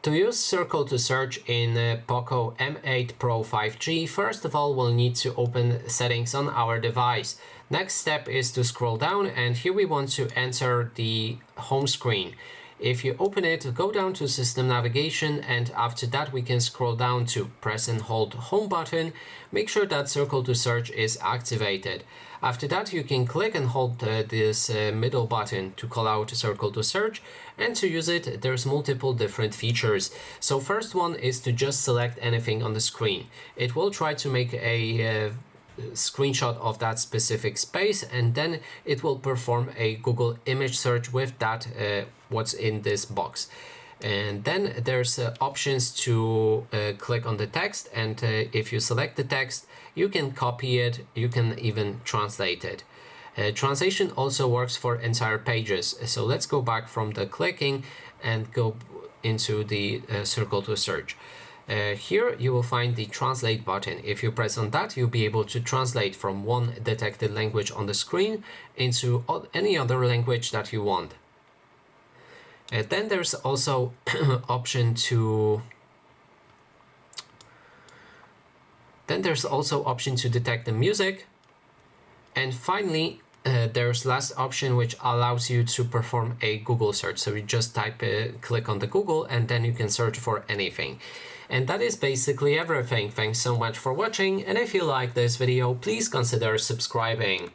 To use Circle to Search in POCO M8 Pro 5G, first of all we'll need to open settings on our device. Next step is to scroll down, and here we want to enter the home screen. If you open it, go down to System Navigation, and after that we can scroll down to press and hold Home button. Make sure that Circle to Search is activated. After that you can click and hold this middle button to call out Circle to Search, and to use it there's multiple different features. So first one is to just select anything on the screen. It will try to make a screenshot of that specific space, and then it will perform a Google image search with that what's in this box. And then there's options to click on the text, and if you select the text you can copy it, you can even translate it. Translation also works for entire pages. So let's go back from the clicking and go into the Circle to Search. Here you will find the translate button. If you press on that, you'll be able to translate from one detected language on the screen into any other language that you want. Then there's also option to detect the music. And finally, there's last option which allows you to perform a Google search. So you just click on the Google, and then you can search for anything. And that is basically everything. Thanks so much for watching, and if you like this video, please consider subscribing.